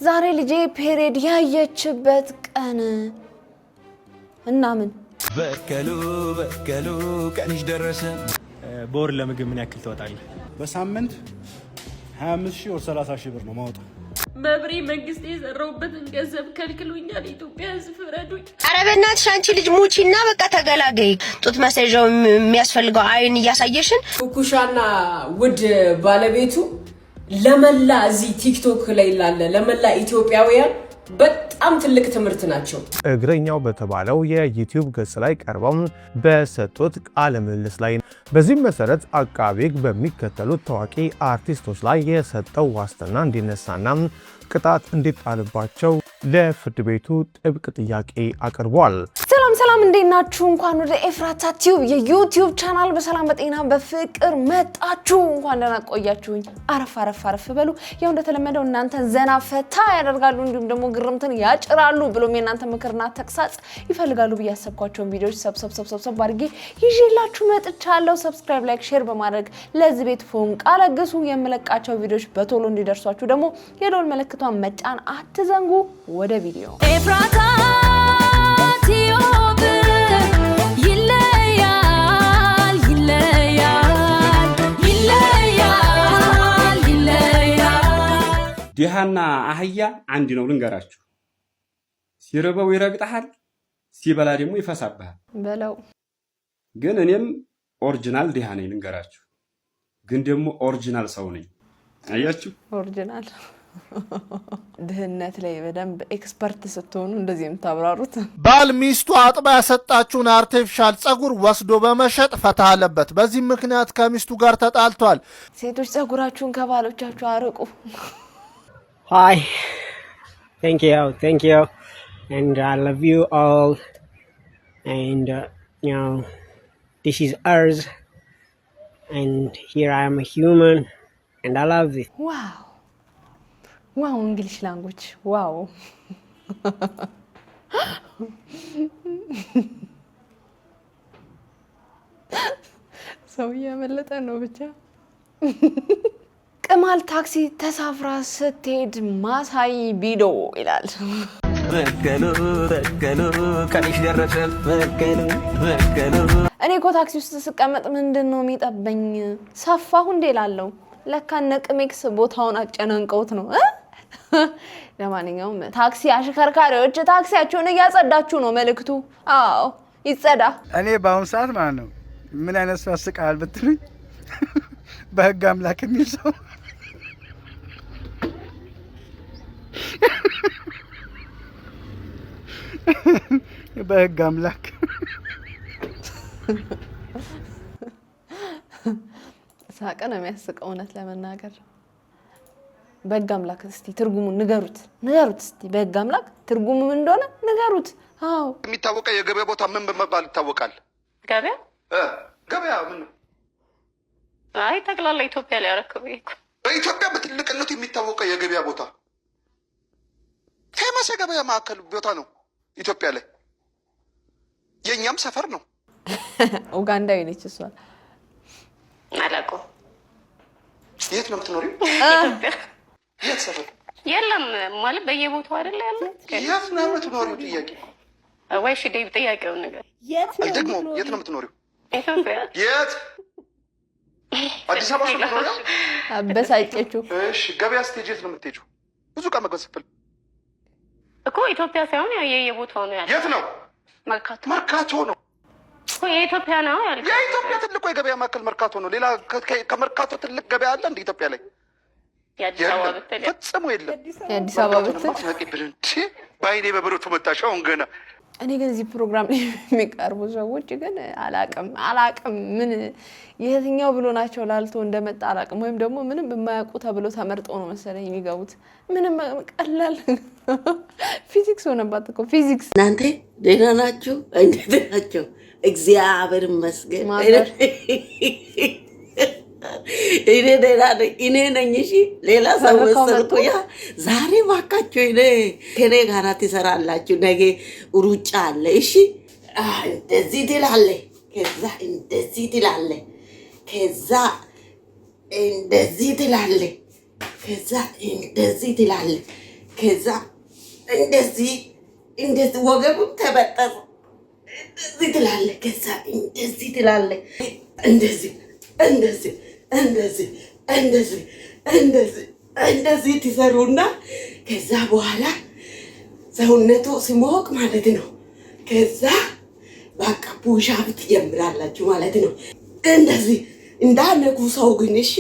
ዛሬ ልጄ ፔሪድ ያየችበት ቀን እና ምን በከሉ ቀንሽ ደረሰ በወር ለምግብ ምን ያክል ትወጣለህ? በሳምንት 25000 ወር 30000 ብር ነው ማውጣት። በብሬ መንግስት የዘራውበትን ገንዘብ ከልክሉኛል። ኢትዮጵያ ህዝብ ፍረዱኝ። ኧረ በእናትሽ አንቺ ልጅ ሙቺና በቃ ተገላገይ። ጡት ማስያዣው የሚያስፈልገው አይን እያሳየሽን ኩኩሻና ውድ ባለቤቱ ለመላ እዚህ ቲክቶክ ላይ ላለ ለመላ ኢትዮጵያውያን በጣም ትልቅ ትምህርት ናቸው። እግረኛው በተባለው የዩቲዩብ ገጽ ላይ ቀርበው በሰጡት ቃለ ምልልስ ላይ በዚህም መሰረት አቃቤ ሕግ በሚከተሉት ታዋቂ አርቲስቶች ላይ የሰጠው ዋስትና እንዲነሳና ቅጣት እንዲጣልባቸው ለፍርድ ቤቱ ጥብቅ ጥያቄ አቅርቧል። ሰላም እንዴት ናችሁ? እንኳን ወደ ኤፍራታ ቲዩብ የዩቲዩብ ቻናል በሰላም በጤና በፍቅር መጣችሁ። እንኳን ደህና ቆያችሁኝ። አረፍ በሉ። ያው እንደተለመደው እናንተን ዘና ፈታ ያደርጋሉ እንዲሁም ደግሞ ግርምትን ያጭራሉ ብሎም የእናንተ ምክርና ተግሳጽ ይፈልጋሉ ብዬ ያሰብኳቸውን ቪዲዮዎች ሰብሰብ አድርጌ ይዤላችሁ መጥቻለሁ። ሰብስክራይብ፣ ላይክ፣ ሼር በማድረግ ለዚህ ቤት ፎንቃ ለግሱ። የምለቃቸው ቪዲዮዎች በቶሎ እንዲደርሷችሁ ደግሞ የደወል ምልክቷን መጫን አትዘንጉ። ወደ ቪዲዮ ኤፍራታ ቲዩብ ዲሃና አህያ አንድ ነው ልንገራችሁ። ሲርበው ይረግጣል፣ ሲበላ ደግሞ ይፈሳብሃል በለው። ግን እኔም ኦሪጂናል ዲሃ ነኝ ልንገራችሁ። ግን ደግሞ ኦሪጂናል ሰው ነኝ። አያችሁ? ኦሪጂናል ድህነት ላይ በደንብ ኤክስፐርት ስትሆኑ እንደዚህ የምታብራሩት። ባል ሚስቱ አጥባ ያሰጣችውን አርቲፊሻል ጸጉር ወስዶ በመሸጥ ፈታ አለበት። በዚህ ምክንያት ከሚስቱ ጋር ተጣልቷል። ሴቶች ጸጉራችሁን ከባሎቻችሁ አርቁ። Hi, thank you, and I love you all, and this is Earth, and here I am a human, and I love it. Wow, English language, wow. So ያመለጠ ነው ብቻ። ቅማል ታክሲ ተሳፍራ ስትሄድ ማሳይ ቢዶ ይላል። በከሉ ቀንሽ ደረሰ በከሉ። እኔ እኮ ታክሲ ውስጥ ስቀመጥ ምንድነው የሚጠበኝ? ሰፋሁ እንዴ ላለው ለካ ነቅሜክስ ቦታውን አጨናንቀውት ነው። ለማንኛውም ታክሲ አሽከርካሪዎች ታክሲያችሁን እያጸዳችሁ ነው መልእክቱ። አዎ ይጸዳ። እኔ በአሁን ሰዓት ማለት ነው ምን አይነት ሰው ያስቃል ብትሉኝ በህግ አምላክ የሚል ሰው በህግ አምላክ ሳቀ ነው የሚያስቀው። እውነት ለመናገር በህግ አምላክ እስቲ ትርጉሙን ንገሩት እስቲ። በህግ አምላክ ትርጉሙ ምን እንደሆነ ንገሩት። አዎ የሚታወቀው የገበያ ቦታ ምን በመባል ይታወቃል? ገበያ ምን ነው? አይ ጠቅላላ ኢትዮጵያ ላይ ያረከበ ይኩ በኢትዮጵያ በትልቅነቱ የሚታወቀው የገበያ ቦታ ፌመስ የገበያ ማዕከል ቦታ ነው ኢትዮጵያ ላይ። የኛም ሰፈር ነው። ኡጋንዳዊ ነች እሷ። አላቆ የት ነው የምትኖሪው? የት ሰፈር? የለም ማለት በየቦታው አይደለ ያለ። የት ነው የምትኖሪው? ጥያቄ ወይ እሺ ዴብ ጥያቄው ነገር ደግሞ የት ነው የምትኖሪው? ኢትዮጵያ የት? አዲስ አበባ ነው የምትኖሪው? አበሳጨችው። እሺ ገበያ ስትሄጂ የት ነው የምትሄጂው? ብዙ ዕቃ መግዛት ስትፈልጊ እኮ ኢትዮጵያ ሳይሆን የየቦታው ነው ያለው። የት ነው? መርካቶ ነው እኮ የኢትዮጵያ ነው ያለው። የኢትዮጵያ ትልቁ የገበያ ማዕከል መርካቶ ነው። ሌላ ከመርካቶ ትልቅ ገበያ አለ እንደ ኢትዮጵያ ላይ? የአዲስ አበባ ብትል ፈጽሞ የለም። የአዲስ አበባ ብትል በአይኔ በብረቱ መጣሽ አሁን ገና። እኔ ግን እዚህ ፕሮግራም ላይ የሚቀርቡ ሰዎች ግን አላቅም ምን የትኛው ብሎ ናቸው ላልቶ እንደመጣ አላቅም። ወይም ደግሞ ምንም የማያውቁ ተብሎ ተመርጦ ነው መሰለኝ የሚገቡት። ምንም ቀላል ፊዚክስ ሆነባት እኮ ፊዚክስ። እናንተ ደህና ናችሁ? እንዴት ናችሁ? እግዚአብሔር ይመስገን። እኔ ደህና ነኝ። እኔ ነኝ። እሺ ሌላ ሰው ወሰድኩ። ያ ዛሬ ባካችሁ ከኔ ጋር ትሰራላችሁ። ነገ ሩጫ አለ። እሺ እንደዚህ ትላለህ፣ ከዛ እንደዚህ ትላለህ፣ ከዛ እንደዚህ ትላለህ፣ ከዛ እንደዚህ ትላለህ፣ ከዛ እንደዚህ ወገቡም ተበጠሰ። እንደዚህ ትላለህ፣ ከዛ እንደዚህ ትላለህ፣ እንደዚህ ትሰሩና ከዛ በኋላ ሰውነቱ ሲሞቅ ማለት ነው። ከዛ በቃ ፑሻፕ ትጀምራላችሁ ማለት ነው። እንደዚህ እንዳነጉ ሰው ግን እሺ፣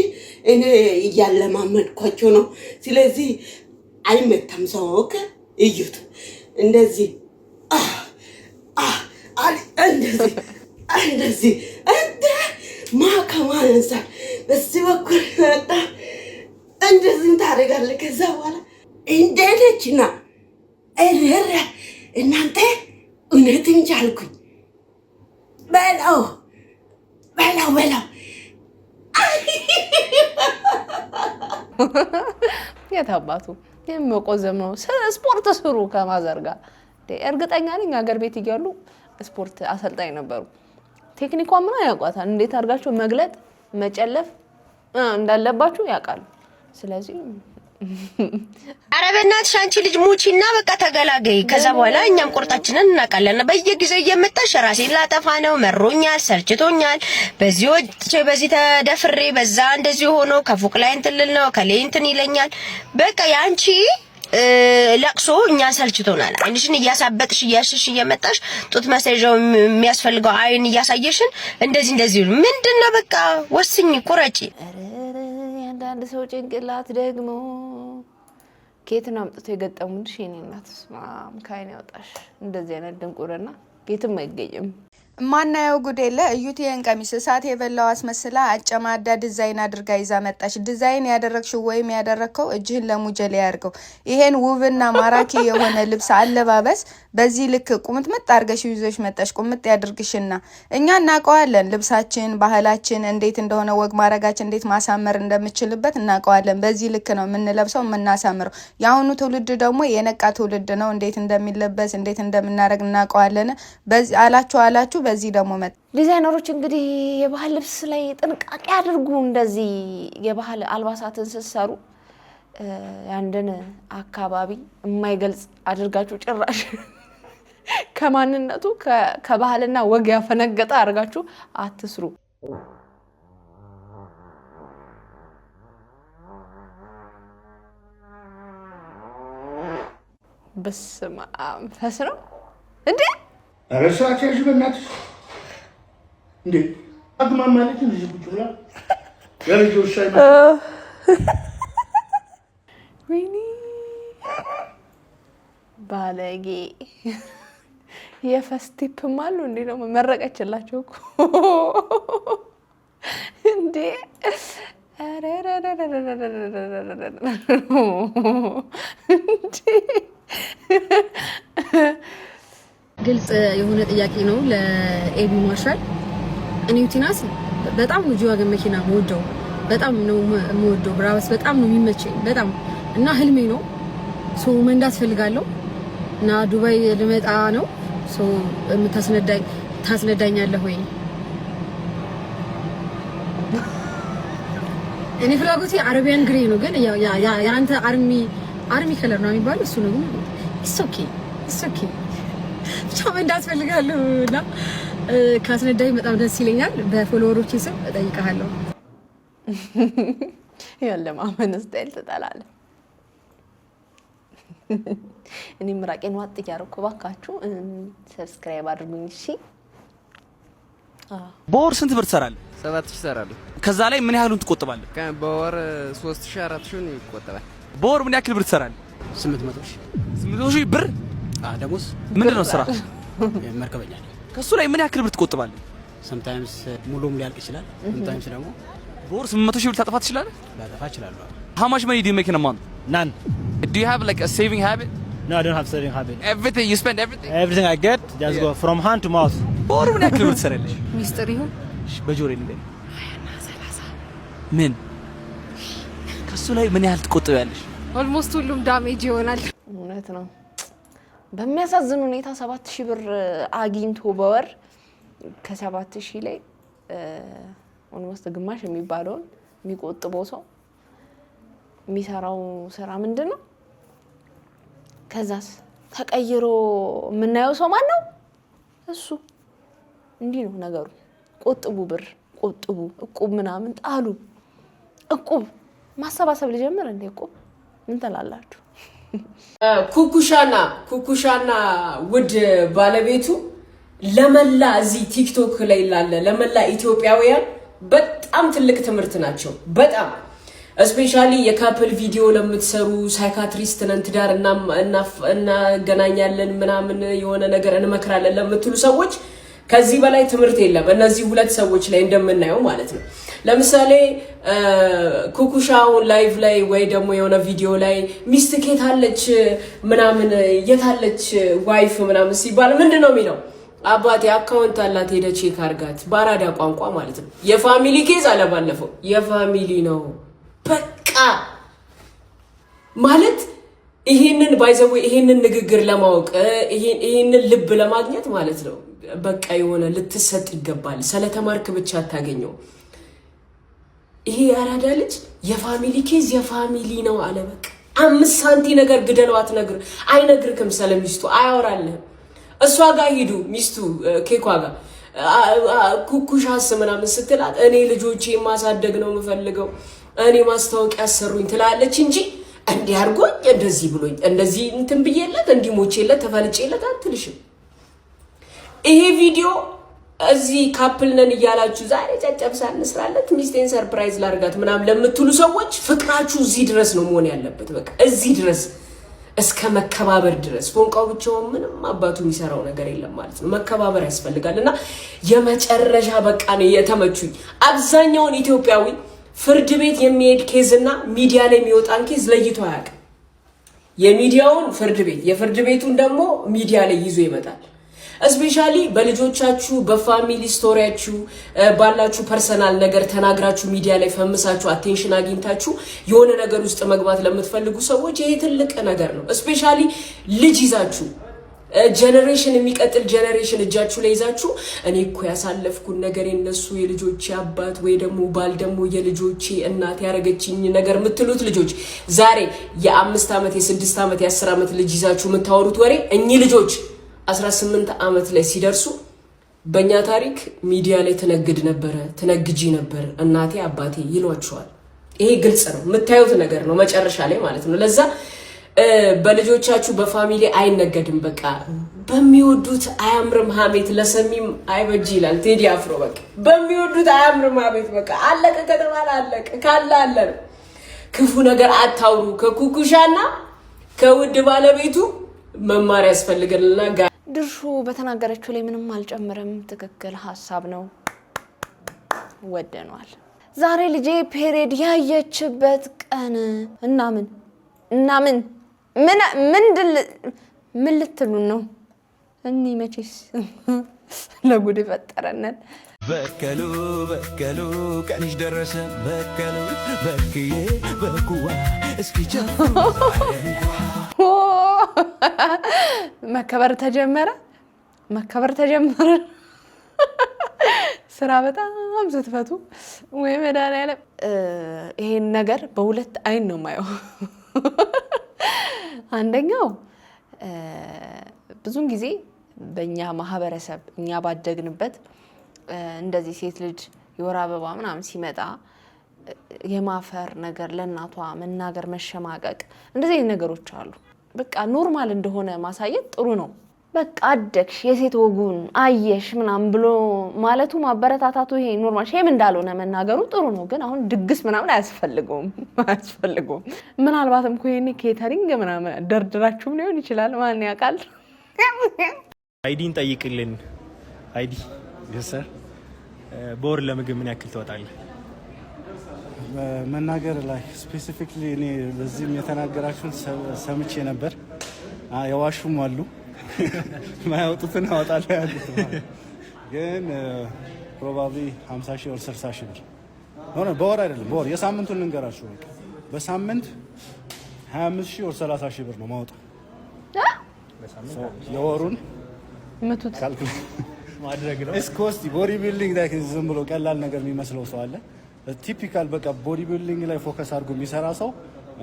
እኔ እያለማመድኳቸው ነው። ስለዚህ አይመታም ሰው። ኦኬ፣ እዩት እንደዚህ እንደዚህ እንደ ማከማንሳ በዚህ በኩል መጣ እንደዚህ ታደርጋለህ። ከዛ በኋላ እንደለችና እረረ እናንተ እውነትን ቻልኩኝ በላው የታባቱ የመቆዘም ነው። ስፖርት ስሩ ከማዘርጋ እርግጠኛ ነኝ ሀገር ቤት እያሉ ስፖርት አሰልጣኝ ነበሩ። ቴክኒኳ ምን ያውቃታል፣ እንዴት አድርጋችሁ መግለጥ መጨለፍ እንዳለባችሁ ያውቃሉ። ስለዚህ ኧረ በእናትሽ አንቺ ልጅ ሙቺና በቃ ተገላገይ። ከዛ በኋላ እኛም ቁርጣችንን እናውቃለን። በየጊዜው እየመጣሽ ራሴን ላጠፋ ነው፣ መሮኛል፣ ሰልችቶኛል፣ በዚህ ወጥቼ በዚህ ተደፍሬ በዛ እንደዚህ ሆኖ ከፎቅ ላይ እንትን ልል ነው ከላይ እንትን ይለኛል። በቃ ያንቺ ለቅሶ እኛ ሰልችቶናል። አይንሽን እያሳበጥሽ እያሽሽ እየመጣሽ ጡት ማሳዣው የሚያስፈልገው አይን እያሳየሽን እንደዚህ ምንድነው? በቃ ወስኝ ቁረጪ። አንዳንድ ሰው ጭንቅላት ደግሞ ኬትን አምጥቶ የገጠሙልሽ የኔ እናት ካይን ያውጣሽ። እንደዚህ አይነት ድንቁርና የትም አይገኝም። ማናየው ጉድ የለ። እዩት ይሄን ቀሚስ እሳት የበላው አስመስላ አጨማዳ ዲዛይን አድርጋ ይዛ መጣች። ዲዛይን ያደረግሽው ወይም ያደረግከው እጅህን ለሙጀሌ ያርገው። ይሄን ውብና ማራኪ የሆነ ልብስ አለባበስ በዚህ ልክ ቁምጥምጥ አድርገሽ ይዘሽ መጣሽ። ቁምጥ ያድርግሽና እኛ እናውቀዋለን ልብሳችን፣ ባህላችን እንዴት እንደሆነ ወግ ማረጋችን እንዴት ማሳመር እንደምችልበት እናውቀዋለን። በዚህ ልክ ነው የምንለብሰው የምናሳምረው። የአሁኑ ትውልድ ደግሞ የነቃ ትውልድ ነው። እንዴት እንደሚለበስ እንዴት እንደምናረግ እናውቀዋለን። በዚህ አላችሁ በዚህ ደግሞ ዲዛይነሮች እንግዲህ የባህል ልብስ ላይ ጥንቃቄ አድርጉ። እንደዚህ የባህል አልባሳትን ስትሰሩ ያንደን አካባቢ የማይገልጽ አድርጋችሁ ጭራሽ ከማንነቱ ከባህልና ወግ ያፈነገጠ አድርጋችሁ አትስሩ። በስመ አብ ፈስ ነው እንዴ? ረሳቸው እሺ፣ በእናትሽ እንዴ አግማ ማለት ነው። እዚህ ቁጭ ብላ ያለጆ ሻይ ወይኔ ባለጌ የፈስቲፕ ማሉ እንዴ ነው መረቀችላቸው እኮ እንዴ ግልጽ የሆነ ጥያቄ ነው ለኤቢ ማርሻል። እኔ ዩቲናስ በጣም ነው ጂዋገን መኪና ወደው በጣም ነው የምወደው። ብራበስ በጣም ነው የሚመቸኝ በጣም እና ህልሜ ነው። ሶ መንዳት ፈልጋለሁ እና ዱባይ ልመጣ ነው። ሶ ታስነዳኛለህ ወይ? እኔ ፍላጎቴ አረቢያን ግሬ ነው፣ ግን ያንተ አርሚ ከለር ነው የሚባለው እሱ ነው። ግን ኢትስ ኦኬ ብቻ መንዳት ፈልጋለሁ እና ካስነዳኝ በጣም ደስ ይለኛል። በፎሎወሮቼ ስም እጠይቅሃለሁ። ያለማመን ስታይል ትጠላለህ። እኔ ምራቄን ዋጥ እያደረኩ እባካችሁ ሰብስክራይብ አድርጉኝ እሺ። በወር ስንት ብር ትሰራለህ? 7000 እሰራለሁ። ከዛ ላይ ምን ያህሉን ትቆጥባለህ? በወር 3000 4000 ይቆጠባል። በወር ምን ያክል ብር ትሰራለህ? 800,000 ብር። ደሞዝ ምንድን ነው ስራ? መርከበኛ ነኝ። ከሱ ላይ ምን ያክል ብር ትቆጥባለህ? sometimes ሙሉም ሊያልቅ ይችላል። sometimes ደግሞ በወር 800,000 ብር ታጠፋ ትችላለህ? ላጠፋ እችላለሁ። How much money do you make in a month? None. Do you have like a saving habit? No, I don't have saving habit. Everything you spend everything? Everything I get just go from hand to mouth. በወር ምን ያክል ብር ትሰራለሽ? ሚስጥር ይሁን በጆሮ ንገሪ። ምን ከሱ ላይ ምን ያህል ትቆጥቢያለሽ? ኦልሞስት ሁሉም ዳሜጅ ይሆናል። እውነት ነው። በሚያሳዝን ሁኔታ 7000 ብር አግኝቶ በወር ከ7000 ላይ ኦልሞስት ግማሽ የሚባለውን የሚቆጥበው ሰው የሚሰራው ስራ ምንድነው? ከዛስ ተቀይሮ የምናየው ሰው ማን ነው? እሱ። እንዲህ ነው ነገሩ። ቆጥቡ፣ ብር ቆጥቡ፣ እቁብ ምናምን ጣሉ። እቁብ ማሰባሰብ ልጀምር እንዴ? እቁብ ምን ትላላችሁ? ኩኩሻና ውድ ባለቤቱ ለመላ እዚህ ቲክቶክ ላይ ለመላ ኢትዮጵያውያን በጣም ትልቅ ትምህርት ናቸው። በጣም እስፔሻሊ የካፕል ቪዲዮ ለምትሰሩ ሳይካትሪስት ነን ትዳር እናገናኛለን ምናምን የሆነ ነገር እንመክራለን ለምትሉ ሰዎች ከዚህ በላይ ትምህርት የለም። እነዚህ ሁለት ሰዎች ላይ እንደምናየው ማለት ነው። ለምሳሌ ኩኩሻው ላይቭ ላይ ወይ ደግሞ የሆነ ቪዲዮ ላይ ሚስት ከታለች ምናምን የታለች ዋይፍ ምናምን ሲባል ምንድነው የሚለው? አባቴ አካውንት አላት ሄደ ቼክ አርጋት፣ ባራዳ ቋንቋ ማለት ነው። የፋሚሊ ኬዝ አለ ባለፈው፣ የፋሚሊ ነው በቃ ማለት ይሄንን ባይዘው ይሄንን ንግግር ለማወቅ ይሄንን ልብ ለማግኘት ማለት ነው በቃ የሆነ ልትሰጥ ይገባል። ስለተማርክ ብቻ አታገኘው። ይሄ ያራዳ ልጅ የፋሚሊ ኬዝ የፋሚሊ ነው አለ። በቃ 5 ሳንቲ ነገር ግደለው አይነግርክም። ስለሚስቱ አያወራልህም። እሷ ጋር ሂዱ ሚስቱ ኬኳ ጋር ኩኩሻስ ምናምን ስትላት እኔ ልጆቼ ማሳደግ ነው የምፈልገው እኔ ማስታወቂያ አሰሩኝ ትላለች እንጂ እንዲህ አርጎኝ እንደዚህ ብሎኝ እንደዚህ እንትን ብዬለት እንዲሞቼለት ተፈልጬለት አትልሽም። ይሄ ቪዲዮ እዚህ ካፕል ነን እያላችሁ ዛሬ ጨጨብሳ እንስራለት ሚስቴን ሰርፕራይዝ ላርጋት ምናምን ለምትሉ ሰዎች ፍቅራችሁ እዚህ ድረስ ነው መሆን ያለበት። በቃ እዚህ ድረስ እስከ መከባበር ድረስ። ፎንቃው ብቻውን ምንም አባቱ የሚሰራው ነገር የለም ማለት ነው። መከባበር ያስፈልጋልና የመጨረሻ በቃ ነው የተመቹኝ። አብዛኛውን ኢትዮጵያዊ ፍርድ ቤት የሚሄድ ኬዝና ሚዲያ ላይ የሚወጣን ኬዝ ለይቶ አያውቅም። የሚዲያውን ፍርድ ቤት የፍርድ ቤቱን ደግሞ ሚዲያ ላይ ይዞ ይመጣል። እስፔሻሊ በልጆቻችሁ በፋሚሊ ስቶሪያችሁ ባላችሁ ፐርሰናል ነገር ተናግራችሁ ሚዲያ ላይ ፈምሳችሁ አቴንሽን አግኝታችሁ የሆነ ነገር ውስጥ መግባት ለምትፈልጉ ሰዎች ይሄ ትልቅ ነገር ነው። እስፔሻሊ ልጅ ይዛችሁ ጀነሬሽን የሚቀጥል ጀነሬሽን እጃችሁ ላይ ይዛችሁ እኔ እኮ ያሳለፍኩን ነገር የነሱ የልጆቼ አባት ወይ ደግሞ ባል ደግሞ የልጆቼ እናት ያረጋችኝ ነገር የምትሉት ልጆች ዛሬ የ5 ዓመት የ6 ዓመት የ10 ዓመት ልጅ ይዛችሁ የምታወሩት ወሬ እኚህ ልጆች 18 ዓመት ላይ ሲደርሱ በእኛ ታሪክ ሚዲያ ላይ ትነግጂ ነበር እናቴ አባቴ ይሏቸዋል። ይሄ ግልጽ ነው፣ የምታዩት ነገር ነው መጨረሻ ላይ ማለት ነው። ለዛ በልጆቻችሁ በፋሚሊ አይነገድም። በቃ በሚወዱት አያምርም ሀሜት ለሰሚም አይበጅ ይላል ቴዲ አፍሮ። በቃ በሚወዱት አያምርም ሀሜት በቃ አለቀ ከተባለ አለቀ ካለ አለ ነው። ክፉ ነገር አታውሩ። ከኩኩሻና ከውድ ባለቤቱ መማር ያስፈልጋልና ድርሹ በተናገረችው ላይ ምንም አልጨምርም። ትክክል ሀሳብ ነው፣ ወደኗል። ዛሬ ልጄ ፔሪድ ያየችበት ቀን እና ምን ልትሉ ነው? እኒ መቼስ ለጉድ ፈጠረነን። በከሉ ቀንሽ ደረሰ በክዬ በኩዋ እስኪ መከበር ተጀመረ። ስራ በጣም ስትፈቱ ወይ መድኃኒዓለም። ይሄን ነገር በሁለት አይን ነው የማየው። አንደኛው ብዙን ጊዜ በእኛ ማህበረሰብ እኛ ባደግንበት እንደዚህ ሴት ልጅ የወር አበባ ምናምን ሲመጣ የማፈር ነገር ለእናቷ መናገር መሸማቀቅ እንደዚህ ነገሮች አሉ። በቃ ኖርማል እንደሆነ ማሳየት ጥሩ ነው። በቃ አደግሽ የሴት ወጉን አየሽ ምናምን ብሎ ማለቱ ማበረታታቱ ይሄ ኖርማል ሼም እንዳልሆነ መናገሩ ጥሩ ነው። ግን አሁን ድግስ ምናምን አያስፈልገውም። ምናልባትም ኮይኔ ኬተሪንግ ምናምን ደርድራችሁም ሊሆን ይችላል። ማን ያውቃል? አይዲን ጠይቅልን። አይዲ ይሰር በወር ለምግብ ምን ያክል ትወጣለህ? መናገር ላይ ስፔሲፊክሊ እኔ በዚህም የተናገራችሁን ሰምቼ ነበር። የዋሹም አሉ ማያወጡትን አወጣለሁ ያሉት ግን ፕሮባብሊ 50 ሺህ ወር 60 ሺህ ብር ሆነ። በወር አይደለም በወር የሳምንቱን ልንገራችሁ። በቃ በሳምንት 25 ሺህ ወር 30 ሺህ ብር ነው ማውጣት። የወሩን ምቱት ካልኩሌት ማድረግ ነው። እስኮስቲ ቦዲ ቢልዲንግ ላይ ዝም ብሎ ቀላል ነገር የሚመስለው ሰው አለ። ቲፒካል በቃ ቦዲ ቢልዲንግ ላይ ፎከስ አድርጎ የሚሰራ ሰው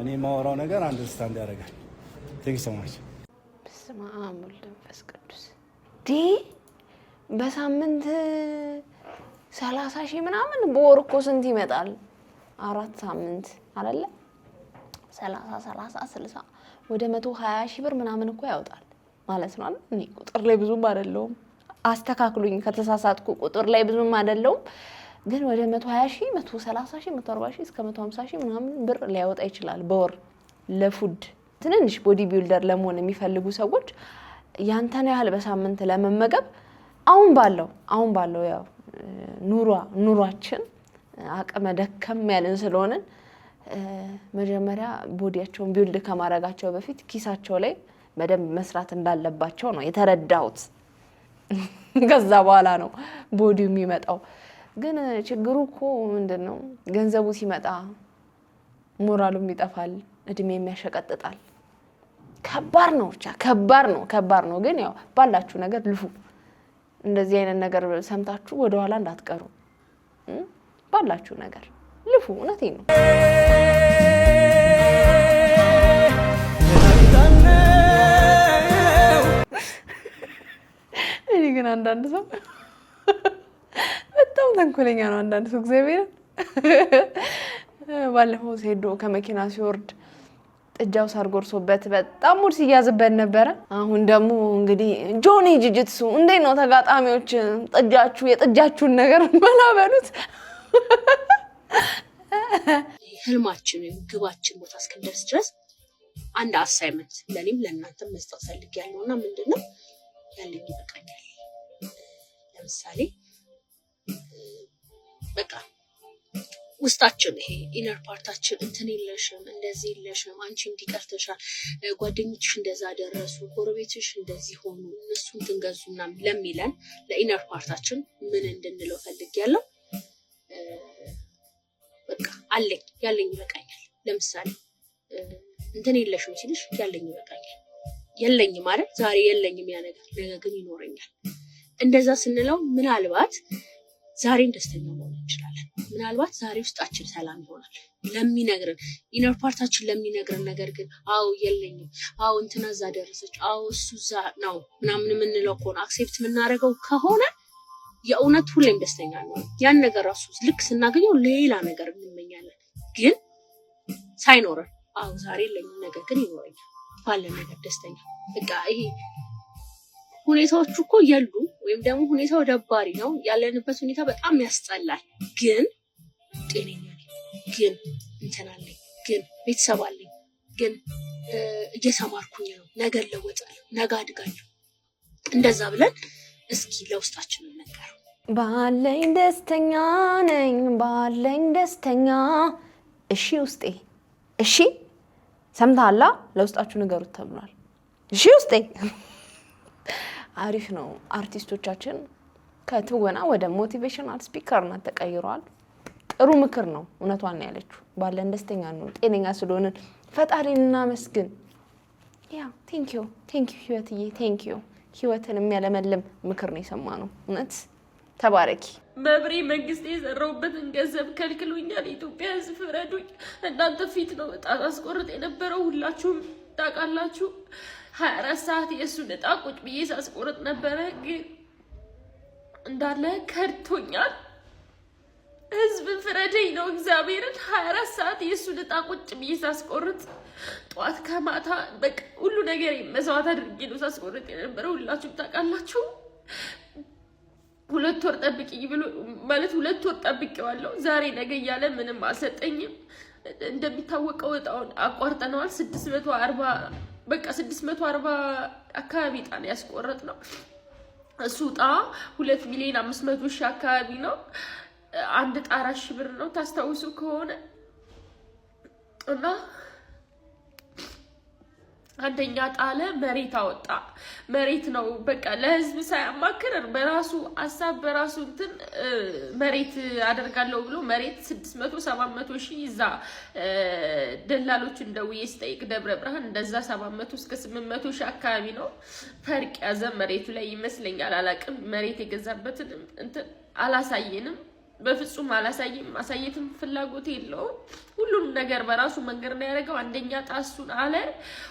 እኔ የማወራው ነገር አንደርስታንድ ያደርጋል። ቴንክ ዩ ሶ ማች በስመ አብ ወወልድ ወመንፈስ ቅዱስ በሳምንት 30,000 ምናምን በወር እኮ ስንት ይመጣል? 4 ሳምንት አይደለ? 30 ወደ 120,000 ብር ምናምን እኮ ያወጣል ማለት ነው አይደል? እኔ ቁጥር ላይ ብዙም አይደለሁም፣ አስተካክሉኝ ከተሳሳትኩ። ቁጥር ላይ ብዙም አይደለሁም፣ ግን ወደ 120,000 130,000 140,000 እስከ 150,000 ምናምን ብር ሊያወጣ ይችላል በወር ለፉድ። ትንንሽ ቦዲ ቢልደር ለመሆን የሚፈልጉ ሰዎች ያንተን ያህል በሳምንት ለመመገብ አሁን ባለው ያው ኑሯችን አቅመ ደከም ያለን ስለሆነ መጀመሪያ ቦዲያቸውን ቢልድ ከማረጋቸው በፊት ኪሳቸው ላይ በደንብ መስራት እንዳለባቸው ነው የተረዳሁት። ከዛ በኋላ ነው ቦዲው የሚመጣው። ግን ችግሩ እኮ ምንድነው? ገንዘቡ ሲመጣ ሞራሉም ይጠፋል፣ እድሜም ያሸቀጥጣል። ከባድ ነው፣ ብቻ ከባድ ነው። ግን ያው ባላችሁ ነገር ልፉ። እንደዚህ አይነት ነገር ሰምታችሁ ወደ ኋላ እንዳትቀሩ። ባላችሁ ነገር ልፉ። እውነቴን ነው። እኔ ግን አንዳንድ ሰው በጣም ተንኮለኛ ነው። አንዳንድ ሰው እግዚአብሔር ባለፈው ሄዶ ከመኪና ሲወርድ ጥጃው ሳርጎርሶበት በጣም ሙድ ሲያዝበት ነበረ። አሁን ደግሞ እንግዲህ ጆኒ ጂጂትሱ እንዴት ነው ተጋጣሚዎች የጥጃችሁን ነገር መላበሉት? ህልማችን ወይም ግባችን ቦታ እስክንደርስ ድረስ አንድ አሳይመንት ለኔም ለእናንተም መስጠት ፈልጊያለሁና ምንድነው ያለኝ ይበቃኛል። ለምሳሌ በቃ ውስጣችን ይሄ ኢነር ፓርታችን እንትን የለሽም እንደዚህ የለሽም አንቺ እንዲቀርተሻል ጓደኞችሽ እንደዛ ደረሱ ጎረቤትሽ እንደዚህ ሆኑ እነሱን ትንገዙና ለሚለን ለኢነር ፓርታችን ምን እንድንለው ፈልጊያለሁ። በቃ ያለኝ ይበቃኛል። ለምሳሌ እንትን የለሽም ሲልሽ ያለኝ ይበቃኛል። የለኝ ማለት ዛሬ የለኝም ያ ነገር ነገ ግን ይኖረኛል። እንደዛ ስንለው ምናልባት ዛሬን ደስተኛ መሆን እንችላለን። ምናልባት ዛሬ ውስጣችን ሰላም ይሆናል። ለሚነግረን ኢነር ፓርታችን ለሚነግረን ነገር ግን አዎ የለኝም፣ አዎ እንትና እዛ ደረሰች፣ አዎ እሱ እዛ ነው ምናምን የምንለው ከሆነ አክሴፕት የምናደርገው ከሆነ የእውነት ሁሌም ደስተኛ ነው። ያን ነገር ራሱ ልክ ስናገኘው ሌላ ነገር እንመኛለን። ግን ሳይኖረን አዎ ዛሬ የለኝም ነገር ግን ይኖረኛል ባለን ነገር ደስተኛ በቃ ይሄ ሁኔታዎቹ እኮ የሉ ወይም ደግሞ ሁኔታው ደባሪ ነው ያለንበት ሁኔታ በጣም ያስጠላል። ግን ጤነኛ ነኝ፣ ግን እንትን አለኝ፣ ግን ቤተሰብ አለኝ፣ ግን እየተማርኩኝ ነው፣ ነገ እለወጣለሁ፣ ነገ አድጋለሁ። እንደዛ ብለን እስኪ ለውስጣችን እንነገረው። ባለኝ ደስተኛ ነኝ፣ ባለኝ ደስተኛ። እሺ ውስጤ፣ እሺ ሰምታላ ለውስጣችሁ ንገሩት ተብሏል። እሺ ውስጤ አሪፍ ነው። አርቲስቶቻችን ከትወና ወደ ሞቲቬሽናል ስፒከርነት ተቀይረዋል። ጥሩ ምክር ነው። እውነቷን ነው ያለችው። ባለን ደስተኛ ነው፣ ጤነኛ ስለሆነን ፈጣሪን እናመስግን። ያ ቴንኪዩ ህይወትዬ፣ ቴንኪዩ። ህይወትን የሚያለመልም ምክር ነው የሰማነው። እውነት ተባረኪ። መብሬ መንግስት የዘራውበትን ገንዘብ ከልክሉኛል። ኢትዮጵያ ህዝብ ፍረዱኝ። እናንተ ፊት ነው እጣ አስቆርጥ የነበረው ሁላችሁም ታውቃላችሁ። 24 ሰዓት የእሱን እጣ ቁጭ ብዬ ሳስቆርጥ ነበረ። ግን እንዳለ ከድቶኛል። ህዝብ ፍረደኝ ነው እግዚአብሔርን። 24 ሰዓት የእሱን እጣ ቁጭ ብዬ ሳስቆርጥ ጠዋት ከማታ በቃ ሁሉ ነገር መስዋዕት አድርጌ ነው ሳስቆርጥ የነበረው። ሁላችሁም ታውቃላችሁ። 2 ወር ጠብቂኝ ብሎ ማለት 2 ወር ጠብቄዋለሁ። ዛሬ ነገ እያለ ምንም አልሰጠኝም። እንደሚታወቀው እጣውን አቋርጠነዋል። 640 አካባቢ እጣ ነው ያስቆረጥነው። እሱ እጣ 2,500,000 አካባቢ ነው። አንድ እጣ 4,000 ብር ነው ታስታውሱ ከሆነ እና አንደኛ ጣለ መሬት አወጣ። መሬት ነው በቃ ለህዝብ ሳያማክር በራሱ ሐሳብ በራሱ እንትን መሬት አደርጋለሁ ብሎ መሬት 600-700,000 ይዛ ደላሎች እንደውዬ ስጠይቅ ደብረ ብርሃን እንደዛ 700 እስከ 800,000 አካባቢ ነው ፈርቅ ያዘ መሬቱ ላይ ይመስለኛል። አላቅም መሬት የገዛበትን እንትን አላሳየንም። በፍጹም አላሳይም። ማሳየትም ፍላጎት የለውም። ሁሉም ነገር በራሱ መንገድ ነው ያደረገው። አንደኛ ጣሱን አለ፣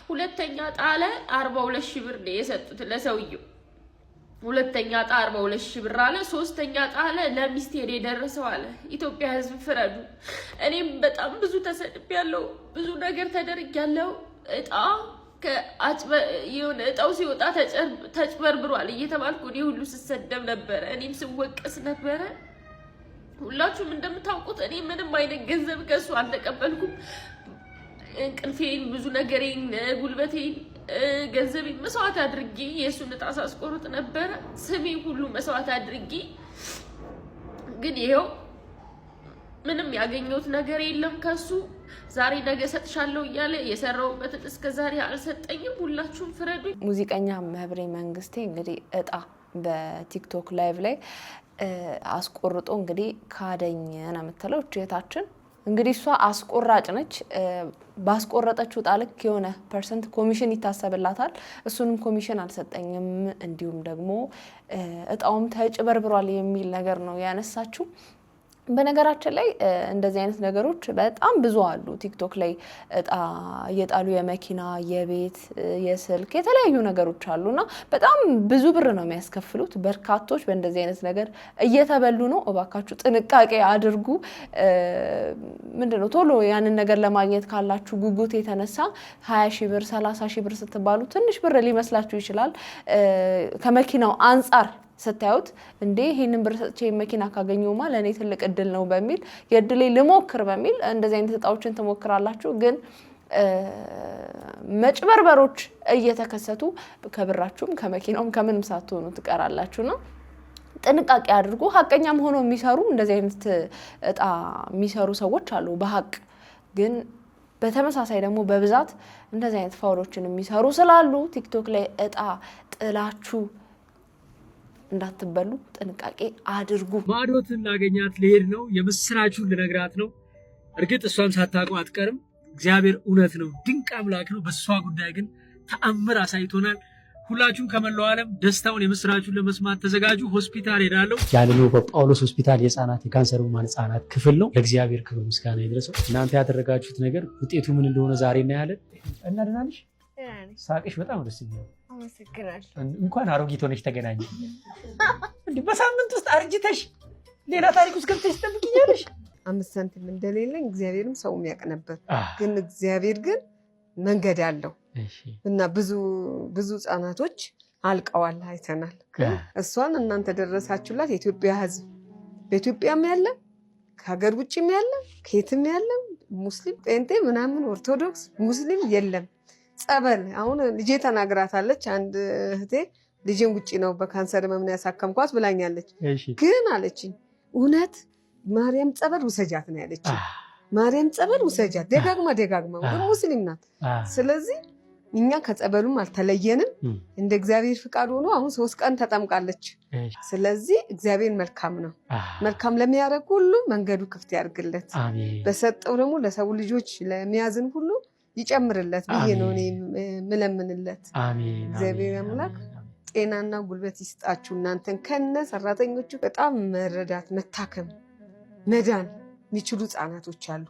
ሁለተኛ ጣለ 42,000 ብር ነው የሰጡት ለሰውየው። ሁለተኛ ጣ 42,000 ብር አለ። ሶስተኛ ጣለ ለሚስቴ የደረሰው አለ። ኢትዮጵያ ህዝብ ፍረዱ። እኔም በጣም ብዙ ተሰድቤያለሁ፣ ብዙ ነገር ተደርጊያለሁ። እጣው ሲወጣ ተጭበርብሯል እየተባልኩ እኔ ሁሉ ስሰደብ ነበረ። እኔም ስወቀስ ነበረ። ሁላችሁም እንደምታውቁት እኔ ምንም አይነት ገንዘብ ከሱ አልተቀበልኩም። እንቅልፌን፣ ብዙ ነገሬን፣ ጉልበቴን፣ ገንዘቤን መስዋዕት አድርጌ የእሱን እጣ ሳስቆርጥ ነበረ። ስሜ ሁሉ መስዋዕት አድርጌ ግን ይሄው ምንም ያገኘሁት ነገር የለም ከሱ። ዛሬ ነገ ሰጥሻለሁ እያለ የሰራውበትን እስከ ዛሬ አልሰጠኝም። ሁላችሁም ፍረዱኝ። ሙዚቀኛ መብሬ መንግስቴ እንግዲህ እጣ በቲክቶክ ላይቭ ላይ አስቆርጦ እንግዲህ ካደኝ ነው የምትለው እህታችን። እንግዲህ እሷ አስቆራጭ ነች። ባስቆረጠችው ጣልክ የሆነ ፐርሰንት ኮሚሽን ይታሰብላታል። እሱንም ኮሚሽን አልሰጠኝም፣ እንዲሁም ደግሞ እጣውም ተጭበርብሯል የሚል ነገር ነው ያነሳችው። በነገራችን ላይ እንደዚህ አይነት ነገሮች በጣም ብዙ አሉ። ቲክቶክ ላይ እጣ እየጣሉ የመኪና፣ የቤት፣ የስልክ የተለያዩ ነገሮች አሉና በጣም ብዙ ብር ነው የሚያስከፍሉት። በርካቶች በእንደዚህ አይነት ነገር እየተበሉ ነው። እባካችሁ ጥንቃቄ አድርጉ። ምንድነው ቶሎ ያንን ነገር ለማግኘት ካላችሁ ጉጉት የተነሳ 20,000 ብር 30,000 ብር ስትባሉ ትንሽ ብር ሊመስላችሁ ይችላል። ከመኪናው አንጻር ስታዩት እንዴ ይሄንን ብር ሰጥቼ መኪና ካገኘውማ ለኔ ትልቅ እድል ነው በሚል የእድሌ ልሞክር በሚል እንደዚህ አይነት እጣዎችን ትሞክራላችሁ። ግን መጭበርበሮች እየተከሰቱ ከብራችሁም ከመኪናውም ከምንም ሳትሆኑ ትቀራላችሁና ጥንቃቄ አድርጉ። ሀቀኛም ሆኖ የሚሰሩ እንደዚህ አይነት እጣ የሚሰሩ ሰዎች አሉ በሀቅ ግን በተመሳሳይ ደግሞ በብዛት እንደዚህ አይነት ፋውሎችን የሚሰሩ ስላሉ ቲክቶክ ላይ እጣ ጥላችሁ እንዳትበሉ ጥንቃቄ አድርጉ። ማዶትን ላገኛት ልሄድ ነው። የምስራቹን ልነግራት ነው። እርግጥ እሷም ሳታውቀው አትቀርም። እግዚአብሔር እውነት ነው፣ ድንቅ አምላክ ነው። በእሷ ጉዳይ ግን ተአምር አሳይቶናል። ሁላችሁም ከመላው ዓለም ደስታውን የምስራቹን ለመስማት ተዘጋጁ። ሆስፒታል ሄዳለሁ። ያለነው በጳውሎስ ሆስፒታል የህፃናት የካንሰር ህሙማን ህፃናት ክፍል ነው። ለእግዚአብሔር ክብር ምስጋና ይድረሰው። እናንተ ያደረጋችሁት ነገር ውጤቱ ምን እንደሆነ ዛሬ እናያለን። እና ደህና ነሽ? ሳቅሽ በጣም ደስ ይላል። አመሰግናለሁ። እንኳን አሮጊት ሆነሽ ተገናኘ። እንዴ በሳምንት ውስጥ አርጅተሽ ሌላ ታሪክ ውስጥ ገብተሽ ትጠብቂኛለሽ? 5 ሳንቲም እንደሌለኝ እግዚአብሔርም ሰውም ያውቅ ነበር። ግን እግዚአብሔር ግን መንገድ አለው እና ብዙ ህጻናቶች አልቀዋል አይተናል። እሷን እናንተ ደረሳችሁላት። የኢትዮጵያ ህዝብ በኢትዮጵያም ያለ ከሀገር ውጭም ያለ ከየትም ያለ ሙስሊም፣ ጴንጤ፣ ምናምን ኦርቶዶክስ ሙስሊም የለም። ጸበል አሁን ልጄ ተናግራታለች። አንድ እህቴ ልጄን ውጪ ነው በካንሰር መምን ያሳከምኳት ብላኛለች። ግን አለችኝ እውነት ማርያም ጸበል ውሰጃት ነው ያለችኝ። ማርያም ጸበል ውሰጃት ደጋግማ ግን ሙስሊም ናት። ስለዚህ እኛ ከጸበሉም አልተለየንም። እንደ እግዚአብሔር ፍቃድ ሆኖ አሁን 3 ቀን ተጠምቃለች። ስለዚህ እግዚአብሔር መልካም ነው። መልካም ለሚያደርግ ሁሉ መንገዱ ክፍት ያድርግለት። በሰጠው ደግሞ ለሰው ልጆች ለሚያዝን ሁሉ ይጨምርለት ብዬ ነው እኔ ምለምንለት። እግዚአብሔር አምላክ ጤናና ጉልበት ይስጣችሁ። እናንተን ከነ ሰራተኞቹ በጣም መረዳት፣ መታከም፣ መዳን የሚችሉ ህጻናቶች አሉ።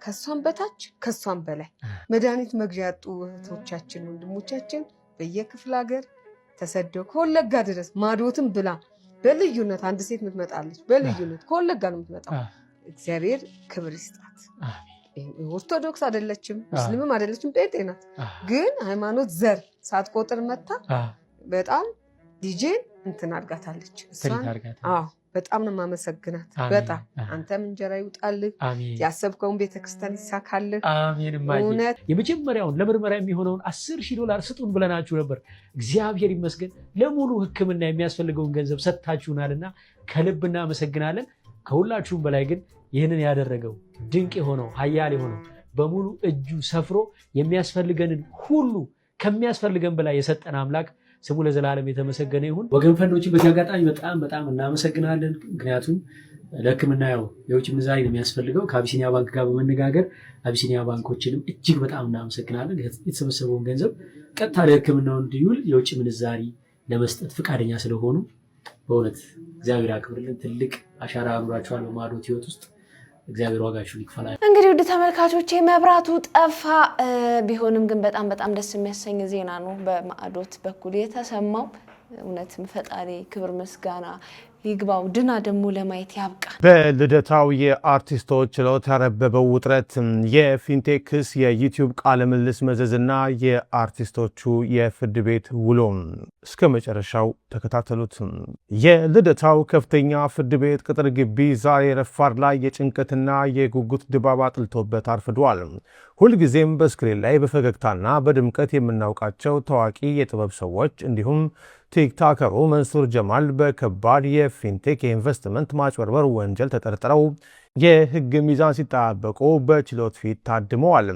ከሷም በታች ከሷም በላይ መድኃኒት መግዣ ያጡ እህቶቻችን ወንድሞቻችን በየክፍለ ሀገር ተሰደው ከወለጋ ድረስ ማዶትን ብላ በልዩነት አንድ ሴት ምትመጣለች። በልዩነት ከወለጋ ነው የምትመጣው። እግዚአብሔር ክብር ይስጣት። ኦርቶዶክስ አይደለችም፣ ሙስሊምም አይደለችም፣ ጴንጤ ናት። ግን ሃይማኖት ዘር ሳትቆጥር መታ በጣም ዲጄን እንትን አድርጋታለች። በጣም ነው የማመሰግናት። በጣም አንተም እንጀራ ይውጣልህ፣ ያሰብከውን ቤተክርስቲያን ይሳካልህ። እውነት የመጀመሪያውን ለምርመራ የሚሆነውን $10,000 ስጡን ብለናችሁ ነበር። እግዚአብሔር ይመስገን ለሙሉ ሕክምና የሚያስፈልገውን ገንዘብ ሰጥታችሁናልና ከልብ እናመሰግናለን። ከሁላችሁም በላይ ግን ይህንን ያደረገው ድንቅ የሆነው ኃያል የሆነው በሙሉ እጁ ሰፍሮ የሚያስፈልገንን ሁሉ ከሚያስፈልገን በላይ የሰጠን አምላክ ስሙ ለዘላለም የተመሰገነ ይሁን። ወገን ፈንዶችን በዚህ አጋጣሚ በጣም እናመሰግናለን። ምክንያቱም ለህክምና የውጭ ምንዛሪ ነው የሚያስፈልገው። ከአቢሲኒያ ባንክ ጋር በመነጋገር አቢሲኒያ ባንኮችንም እጅግ በጣም እናመሰግናለን። የተሰበሰበውን ገንዘብ ቀጥታ ለህክምናው እንዲውል የውጭ ምንዛሪ ለመስጠት ፈቃደኛ ስለሆኑ በእውነት እግዚአብሔር ያክብርልን። ትልቅ አሻራ አኑራችኋል በማዕዶት ህይወት ውስጥ እግዚአብሔር ዋጋችሁን ይክፈላል። እንግዲህ ውድ ተመልካቾቼ መብራቱ ጠፋ ቢሆንም ግን በጣም ደስ የሚያሰኝ ዜና ነው በማዕዶት በኩል የተሰማው። እውነትም ፈጣሪ ክብር ምስጋና ይግባው ድና ደግሞ ለማየት ያብቃ። በልደታው የአርቲስቶች ችሎት ያረበበው ውጥረት፣ የፊንቴክ ክስ፣ የዩቲዩብ ቃለ ምልልስ መዘዝና የአርቲስቶቹ የፍርድ ቤት ውሎ እስከ መጨረሻው ተከታተሉት። የልደታው ከፍተኛ ፍርድ ቤት ቅጥር ግቢ ዛሬ ረፋድ ላይ የጭንቀትና የጉጉት ድባብ አጥልቶበት አርፍዷል። ሁልጊዜም በስክሪን ላይ በፈገግታና በድምቀት የምናውቃቸው ታዋቂ የጥበብ ሰዎች እንዲሁም ቲክቶከሩ መንሱር ጀማል በከባድ የፊንቴክ የኢንቨስትመንት ማጭበርበር ወንጀል ተጠርጥረው የህግ ሚዛን ሲጠባበቁ በችሎት ፊት ታድመዋል።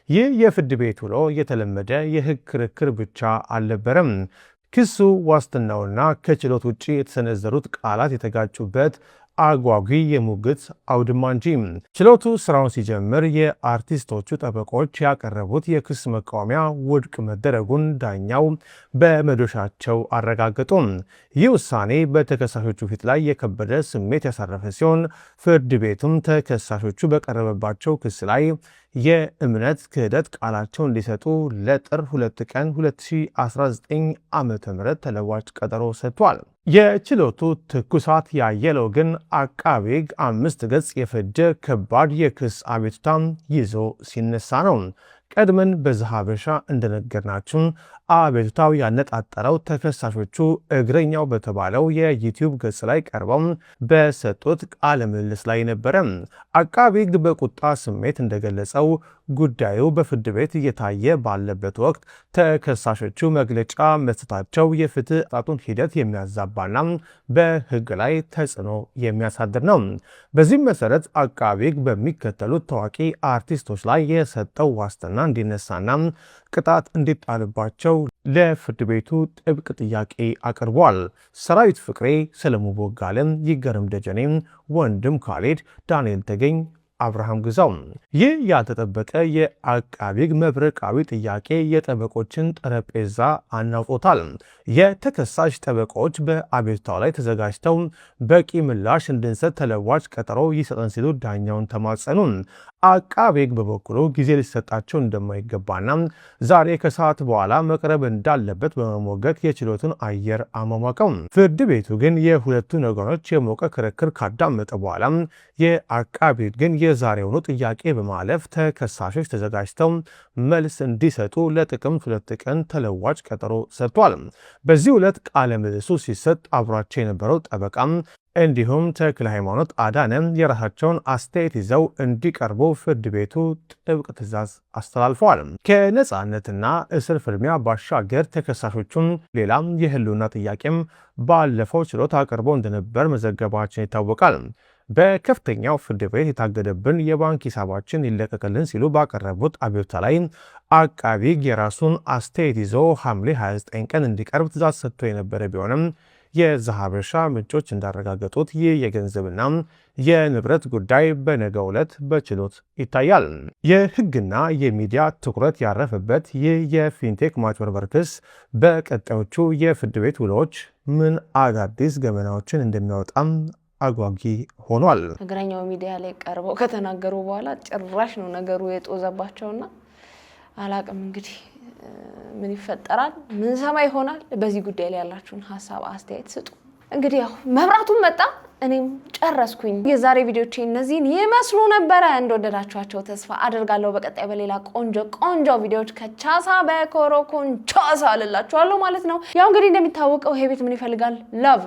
ይህ የፍርድ ቤት ውሎ የተለመደ የህግ ክርክር ብቻ አልነበረም። ክሱ ዋስትናውና ከችሎት ውጪ የተሰነዘሩት ቃላት የተጋጩበት አጓጊ የሙግት አውድማ እንጂ። ችሎቱ ስራውን ሲጀምር የአርቲስቶቹ ጠበቆች ያቀረቡት የክስ መቃወሚያ ውድቅ መደረጉን ዳኛው በመዶሻቸው አረጋገጡ። ይህ ውሳኔ በተከሳሾቹ ፊት ላይ የከበደ ስሜት ያሳረፈ ሲሆን ፍርድ ቤቱም ተከሳሾቹ በቀረበባቸው ክስ ላይ የእምነት ክህደት ቃላቸው እንዲሰጡ ለጥር 2 ቀን 2019 ዓ.ም ተለዋጭ ቀጠሮ ሰጥቷል። የችሎቱ ትኩሳት ያየለው ግን አቃቤ ሕግ 5 ገጽ የፈጀ ከባድ የክስ አቤቱታ ይዞ ሲነሳ ነው። ቀድመን በዘሐበሻ እንደነገርናችሁ አቤቱታው ያነጣጠረው ተከሳሾቹ እግረኛው በተባለው የዩቲዩብ ገጽ ላይ ቀርበው በሰጡት ቃለ ምልልስ ላይ ነበረ። አቃቤ ሕግ በቁጣ ስሜት እንደገለጸው ጉዳዩ በፍርድ ቤት እየታየ ባለበት ወቅት ተከሳሾቹ መግለጫ መስጠታቸው የፍትህ አጣጡን ሂደት የሚያዛባና በሕግ ላይ ተጽዕኖ የሚያሳድር ነው። በዚህም መሰረት አቃቤ ሕግ በሚከተሉት ታዋቂ አርቲስቶች ላይ የሰጠው ዋስትና እንዲነሳና ቅጣት እንዲጣልባቸው ለፍርድ ቤቱ ጥብቅ ጥያቄ አቅርቧል። ሰራዊት ፍቅሬ፣ ሰለሞን ቦጋለም፣ ይገርም ደጀኔ፣ ወንድም ካሌድ፣ ዳንኤል ተገኝ፣ አብርሃም ግዛው። ይህ ያልተጠበቀ የአቃቤ ሕግ መብረቃዊ ጥያቄ የጠበቆችን ጠረጴዛ አናውጦታል። የተከሳሽ ጠበቆች በአቤቱታው ላይ ተዘጋጅተው በቂ ምላሽ እንድንሰጥ ተለዋጭ ቀጠሮ ይሰጠን ሲሉ ዳኛውን ተማጸኑ። አቃቤ ሕግ በበኩሉ ጊዜ ሊሰጣቸው እንደማይገባና ዛሬ ከሰዓት በኋላ መቅረብ እንዳለበት በመሞገት የችሎቱን አየር አሟሟቀው። ፍርድ ቤቱ ግን የሁለቱን ወገኖች የሞቀ ክርክር ካዳመጠ በኋላ የአቃቤ ሕግን የዛሬውኑ ጥያቄ በማለፍ ተከሳሾች ተዘጋጅተው መልስ እንዲሰጡ ለጥቅምት 2 ቀን ተለዋጭ ቀጠሮ ሰጥቷል። በዚህ ዕለት ቃለ ምልልሱ ሲሰጥ አብሯቸው የነበረው ጠበቃም እንዲሁም ተክለ ሃይማኖት አዳነም የራሳቸውን አስተያየት ይዘው እንዲቀርቡ ፍርድ ቤቱ ጥብቅ ትዕዛዝ አስተላልፈዋል። ከነጻነትና እስር ፍልሚያ ባሻገር ተከሳሾቹን ሌላም የህልውና ጥያቄም ባለፈው ችሎት አቅርበው እንደነበር መዘገባችን ይታወቃል። በከፍተኛው ፍርድ ቤት የታገደብን የባንክ ሂሳባችን ይለቀቅልን ሲሉ ባቀረቡት አቤቱታ ላይ አቃቤ ሕግ የራሱን አስተያየት ይዞ ሐምሌ 29 ቀን እንዲቀርብ ትዕዛዝ ሰጥቶ የነበረ ቢሆንም የዘሐበሻ ምንጮች እንዳረጋገጡት ይህ የገንዘብና የንብረት ጉዳይ በነገው ዕለት በችሎት ይታያል። የህግና የሚዲያ ትኩረት ያረፈበት ይህ የፊንቴክ ማጭበርበር ክስ በቀጣዮቹ የፍርድ ቤት ውሎች ምን አዳዲስ ገመናዎችን እንደሚያወጣም አጓጊ ሆኗል። እግረኛው ሚዲያ ላይ ቀርበው ከተናገሩ በኋላ ጭራሽ ነው ነገሩ የጦዘባቸውና አላቅም እንግዲህ ምን ይፈጠራል? ምን ሰማ ይሆናል? በዚህ ጉዳይ ላይ ያላችሁን ሀሳብ አስተያየት ስጡ። እንግዲህ ያው መብራቱን መጣ እኔም ጨረስኩኝ። የዛሬ ቪዲዮቼ እነዚህን ይመስሉ ነበረ። እንደወደዳችኋቸው ተስፋ አደርጋለሁ። በቀጣይ በሌላ ቆንጆ ቪዲዮዎች ከቻሳ በኮሮኮንቻሳ አልላችኋለሁ ማለት ነው። ያው እንግዲህ እንደሚታወቀው ይሄ ቤት ምን ይፈልጋል? ላቭ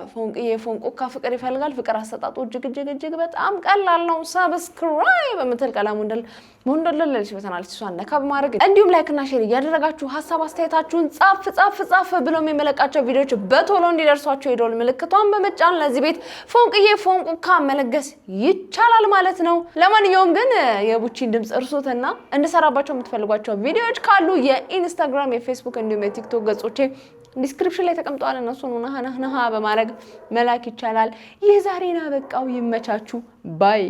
ፎንቁካ ፍቅር ይፈልጋል። ፍቅር አሰጣጡ እጅግ በጣም ቀላል ነው። ሰብስክራይብ የምትል ቀላሙ ሞንደለለች በተናለች እሷን ነካ በማድረግ እንዲሁም ላይክ እና ሼር እያደረጋችሁ ሀሳብ አስተያየታችሁን ጻፍ ብለው የሚመለቃቸው ቪዲዮዎች በቶሎ እንዲደርሷችሁ የደወል ምልክቷን በመጫን ለዚህ ቤት ፎንቁካ መለገስ ይቻላል ማለት ነው። ለማንኛውም ግን የቡቺን ድምጽ እርሱትና እንድሰራባቸው የምትፈልጓቸው ቪዲዮዎች ካሉ የኢንስታግራም፣ የፌስቡክ እንዲሁም የቲክቶክ ገጾቼ ዲስክሪፕሽን ላይ ተቀምጠዋል። እነሱን ነሃ በማድረግ መላክ ይቻላል። ይህ ዛሬና በቃው። ይመቻችሁ ባይ